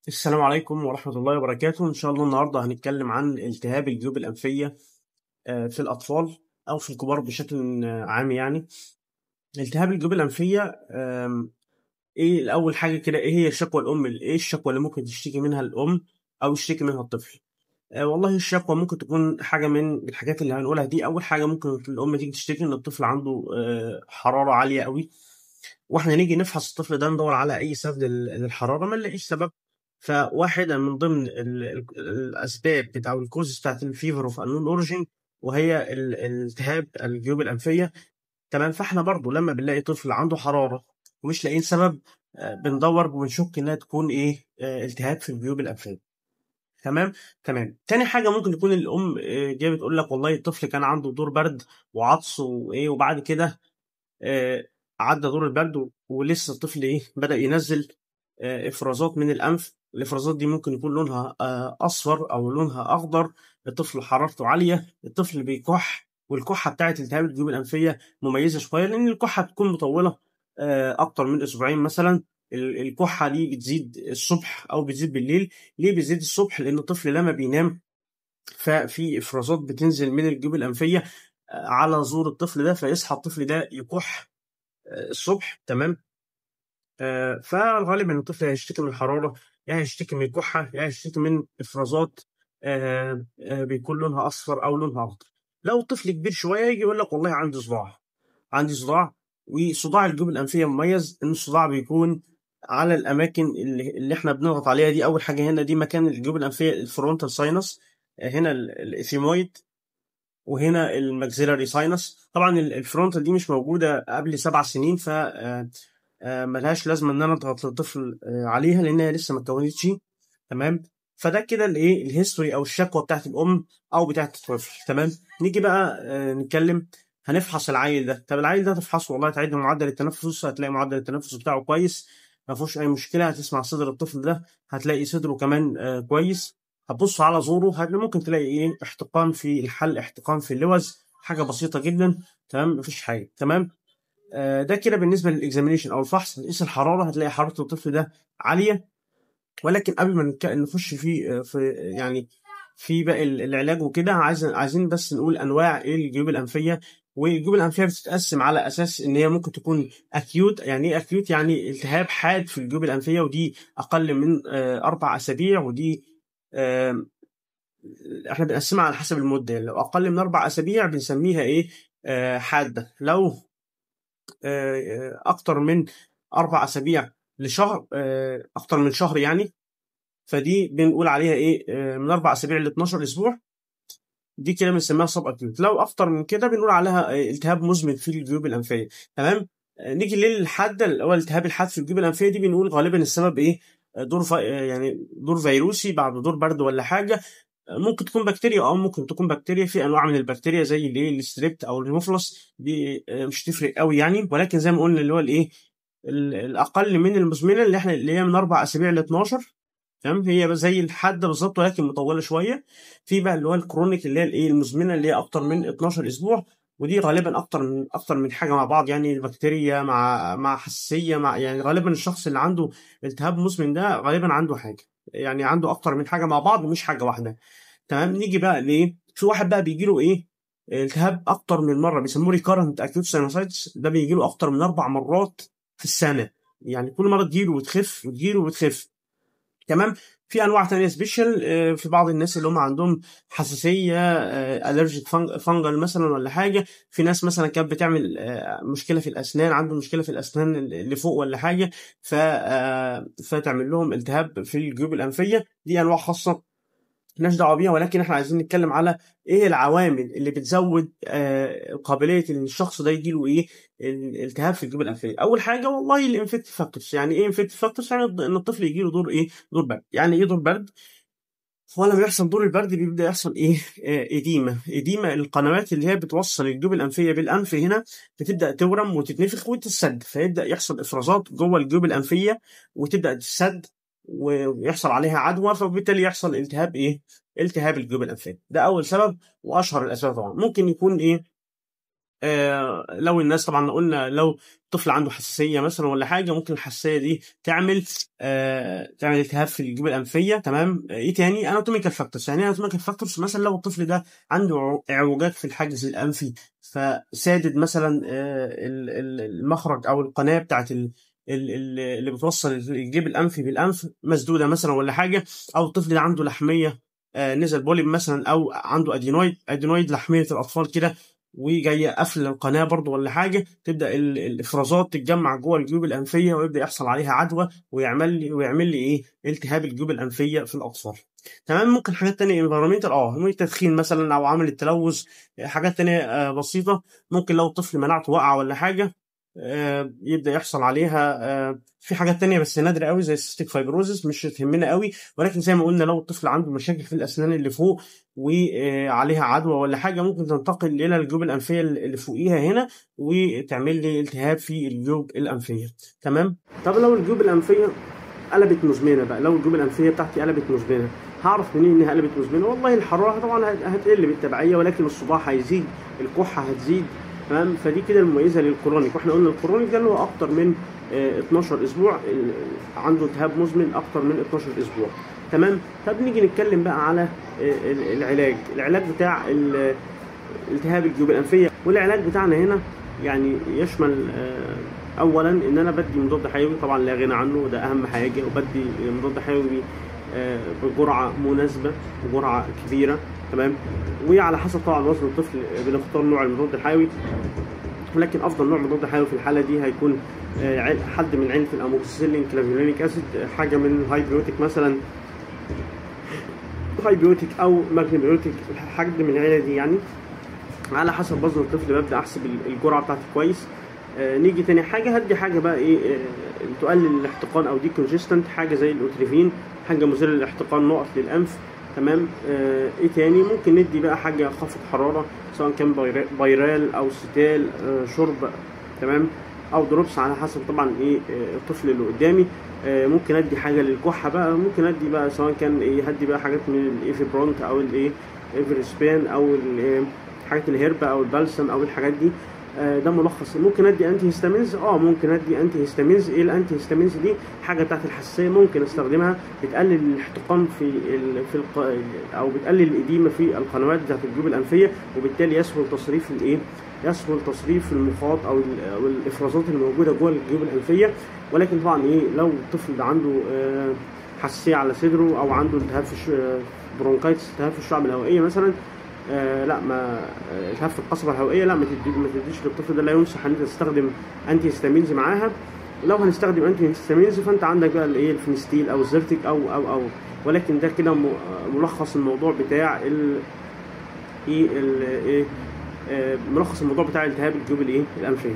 السلام عليكم ورحمة الله وبركاته. إن شاء الله النهاردة هنتكلم عن التهاب الجيوب الأنفية في الأطفال أو في الكبار بشكل عام يعني. التهاب الجيوب الأنفية إيه الأول حاجة كده، إيه هي شكوى الأم؟ إيه الشكوى اللي ممكن تشتكي منها الأم أو يشتكي منها الطفل؟ والله الشكوى ممكن تكون حاجة من الحاجات اللي هنقولها دي. أول حاجة ممكن الأم تيجي تشتكي إن الطفل عنده حرارة عالية قوي، واحنا نيجي نفحص الطفل ده ندور على اي سبب للحراره، ما نلاقيش سبب. فواحده من ضمن الاسباب او الكوزز بتاعت الفيفر اوف انون اوريجين، وهي التهاب الجيوب الانفيه. تمام، فاحنا برضو لما بنلاقي طفل عنده حراره ومش لاقيين سبب، بندور وبنشك انها تكون ايه، التهاب في الجيوب الانفيه. تمام. تمام، تاني حاجه ممكن تكون الام جايه بتقول لك والله الطفل كان عنده دور برد وعطس وايه، وبعد كده آه، عدى دور البرد ولسه الطفل ايه بدأ ينزل افرازات من الانف. الافرازات دي ممكن يكون لونها اصفر او لونها اخضر. الطفل حرارته عاليه، الطفل بيكح، والكحه بتاعت التهاب الجيوب الانفيه مميزه شويه لان الكحه بتكون مطوله اكتر من اسبوعين مثلا. الكحه دي بتزيد الصبح او بتزيد بالليل. ليه بتزيد الصبح؟ لان الطفل لما بينام ففي افرازات بتنزل من الجيوب الانفيه على زور الطفل ده، فيصحى الطفل ده يكح الصبح. تمام. فغالبا الطفل هيشتكي من الحرارة، يا هيشتكي من الكحة، يا هيشتكي من إفرازات بيكون لونها أصفر أو لونها أخضر. لو الطفل كبير شوية يجي يقول لك والله عندي صداع، عندي صداع. وصداع الجيوب الأنفية مميز إن الصداع بيكون على الأماكن اللي إحنا بنضغط عليها دي. أول حاجة هنا دي مكان الجيوب الأنفية، الفرونتال ساينس، هنا الإثيمويد، وهنا الماكسيلاري ساينس. طبعا الفرونتال دي مش موجودة قبل 7 سنين، ف ملهاش لازمه ان انا اضغط للطفل عليها لانها لسه ما اتكونتش. تمام. فده كده الايه الهيستوري او الشكوى بتاعت الام او بتاعت الطفل. تمام. نيجي بقى نتكلم. هنفحص العيل ده. طب العيل ده تفحصه والله، تعيد معدل التنفس، هتلاقي معدل التنفس بتاعه كويس، ما فيهوش اي مشكله. هتسمع صدر الطفل ده هتلاقي صدره كمان كويس. هتبص على زوره ممكن تلاقي ايه، احتقان في الحلق، احتقان في اللوز، حاجه بسيطه جدا. تمام، مفيش حاجه. تمام. ده كده بالنسبه للاكزامينيشن او الفحص. نقيس الحراره، هتلاقي حراره الطفل ده عاليه. ولكن قبل ما نخش في يعني في باقي العلاج وكده، عايزين بس نقول انواع ايه الجيوب الانفيه. والجيوب الانفيه بتتقسم على اساس ان هي ممكن تكون اكيوت. يعني ايه اكيوت؟ يعني التهاب حاد في الجيوب الانفيه، ودي اقل من 4 اسابيع. ودي آه، احنا بنقسمها على حسب المده. يعني لو اقل من 4 اسابيع بنسميها ايه، حاده. لو اكتر من 4 اسابيع لشهر، اكتر من شهر يعني، فدي بنقول عليها ايه، من 4 اسابيع ل 12 اسبوع، دي كده بنسميها سب اكيوت. لو اكتر من كده بنقول عليها التهاب مزمن في الجيوب الانفيه. تمام. نيجي للحاده اللي هو التهاب الحاد في الجيوب الانفيه، دي بنقول غالبا السبب ايه، يعني دور فيروسي بعد دور برد ولا حاجه. ممكن تكون بكتيريا او ممكن تكون بكتيريا، في انواع من البكتيريا زي الايه الستريبت او الهيموفلس دي مش تفرق قوي يعني. ولكن زي ما قلنا اللي هو الايه الاقل من المزمنه اللي هي من 4 اسابيع ل 12. تمام، هي زي الحاده بالظبط ولكن مطوله شويه. في بقى اللي هو الكرونيك اللي هي الايه المزمنه اللي هي اكتر من 12 اسبوع، ودي غالبا اكتر من حاجه مع بعض. يعني البكتيريا مع حساسيه، مع يعني غالبا الشخص اللي عنده التهاب مزمن ده غالبا عنده حاجه، يعني عنده اكتر من حاجه مع بعض مش حاجه واحده. تمام. نيجي بقى ليه في واحد بقى بيجي له ايه، التهاب اكتر من مره، بيسموه ريكارنت اكيوت ساينوسايتس. ده بيجي له اكتر من 4 مرات في السنه، يعني كل مره تجيله وتخف وتجيله وتخف. تمام. في انواع تانية سبيشال في بعض الناس اللي هم عندهم حساسيه، الرجيك فانجل مثلا ولا حاجه. في ناس مثلا كانت بتعمل مشكله في الاسنان، عنده مشكله في الاسنان اللي فوق ولا حاجه، فتعمل لهم التهاب في الجيوب الانفيه. دي انواع خاصه مالناش دعوه بيها، ولكن احنا عايزين نتكلم على ايه العوامل اللي بتزود قابليه ان الشخص ده يجيله ايه، الالتهاب في الجيوب الانفيه. اول حاجه والله الانفكتيف فاكتورز. يعني ايه انفكتيف فاكتورز؟ يعني ان الطفل يجيله دور ايه، دور برد. يعني ايه دور برد؟ هو لما بيحصل دور البرد بيبدا يحصل ايه، اديمه القنوات اللي هي بتوصل الجيوب الانفيه بالانف هنا، بتبدا تورم وتتنفخ وتتسد، فيبدا يحصل افرازات جوه الجيوب الانفيه وتبدا تتسد ويحصل عليها عدوى، فبالتالي يحصل التهاب ايه، التهاب الجيوب الانفيه. ده اول سبب واشهر الاسباب. طبعا ممكن يكون ايه، لو الناس طبعا قلنا لو طفل عنده حساسيه مثلا ولا حاجه، ممكن الحساسيه دي تعمل التهاب في الجيوب الانفيه. تمام. ايه تاني؟ اناتوميكال فاكتورز. يعني ايه اناتوميكال فاكتورز؟ مثلا لو الطفل ده عنده اعوجاج في الحاجز الانفي، فسادد مثلا المخرج او القناه بتاعت اللي بتوصل الجيب الانفي بالانف مسدوده مثلا ولا حاجه، او الطفل ده عنده لحميه، نزل بوليب مثلا، او عنده ادينويد لحميه الاطفال كده، وجايه قافله القناه برضو ولا حاجه، تبدا الافرازات تتجمع جوه الجيوب الانفيه، ويبدا يحصل عليها عدوى، ويعمل لي ايه؟ التهاب الجيوب الانفيه في الاطفال. تمام. ممكن حاجات تانية انفيرومنتال، ممكن تدخين مثلا او عامل التلوث، حاجات تانية بسيطه. ممكن لو الطفل مناعته واقعه ولا حاجه، يبدا يحصل عليها في حاجات تانية بس نادرة قوي زي السيستيك فايبروزس، مش تهمنا قوي. ولكن زي ما قلنا، لو الطفل عنده مشاكل في الأسنان اللي فوق وعليها عدوى ولا حاجة، ممكن تنتقل إلى الجيوب الأنفية اللي فوقيها هنا، وتعمل لي التهاب في الجيوب الأنفية. تمام. طب لو الجيوب الأنفية قلبت مزمنة بقى، لو الجيوب الأنفية بتاعتي قلبت مزمنة، هعرف منين إنها قلبت مزمنة؟ والله الحرارة طبعا هتقل بالتبعية، ولكن الصداع هيزيد، الكحة هتزيد. تمام. فدي كده المميزه للكرونيك. واحنا قلنا الكرونيك ده اللي هو اكتر من 12 اسبوع، عنده التهاب مزمن اكتر من 12 اسبوع. تمام. طب نيجي نتكلم بقى على العلاج بتاع التهاب الجيوب الانفيه. والعلاج بتاعنا هنا يعني يشمل اولا ان انا بدي مضاد حيوي، طبعا لا غنى عنه، ده اهم حاجه، وبدي مضاد حيوي بجرعه مناسبه، بجرعه كبيره. تمام. وعلى حسب طبعا وزن الطفل بنختار نوع المضاد الحيوي، ولكن افضل نوع مضاد حيوي في الحاله دي هيكون حد من عيله الاموكسيسيلين كلافيولينيك اسيد، حاجه من هايبيوتيك مثلا، هايبيوتيك او ماجنيبيوتيك، حد من العيله دي يعني. على حسب وزن الطفل ببدا احسب الجرعه بتاعتي كويس. نيجي تاني حاجه، هدي حاجه بقى ايه تقلل الاحتقان او دي كونجستنت، حاجه زي الاوتريفين، حاجه مزيله للاحتقان، نقط للانف. تمام. ايه تاني؟ ممكن ندي بقى حاجه خافض حراره، سواء كان بايرال او ستال، شرب. تمام. او دروبس، على حسب طبعا ايه الطفل اللي قدامي. ممكن ادي حاجه للكحه بقى، ممكن ادي بقى سواء كان ايه، هدي بقى حاجات من الايفيبرونت او الايه ايفرسبان، او حاجات الهربة او البلسم او الحاجات دي. ده ملخص. ممكن ادي انتي هيستامينز، ممكن ادي انتي هيستامينز. ايه الانتي هيستامينز دي؟ حاجه بتاعت الحساسيه، ممكن استخدمها، بتقلل الاحتقان او بتقلل الاديمه في القنوات بتاعت الجيوب الانفيه، وبالتالي يسهل تصريف المخاط او الافرازات اللي موجوده جوه الجيوب الانفيه. ولكن طبعا لو الطفل ده عنده حساسيه على صدره، او عنده التهاب في برونكايتس، التهاب في الشعب الهوائيه مثلا، لا، ما التهاب في القصبة الهوائية، لا، ما تديش للطفل ده، لا ينصح ان انت تستخدم انتي هيستامينز معاها. لو هنستخدم انتي هيستامينز فانت عندك بقى الفينستيل او الزرتيك او ولكن ده كده ملخص الموضوع بتاع ملخص الموضوع بتاع التهاب الجيوب الانفية.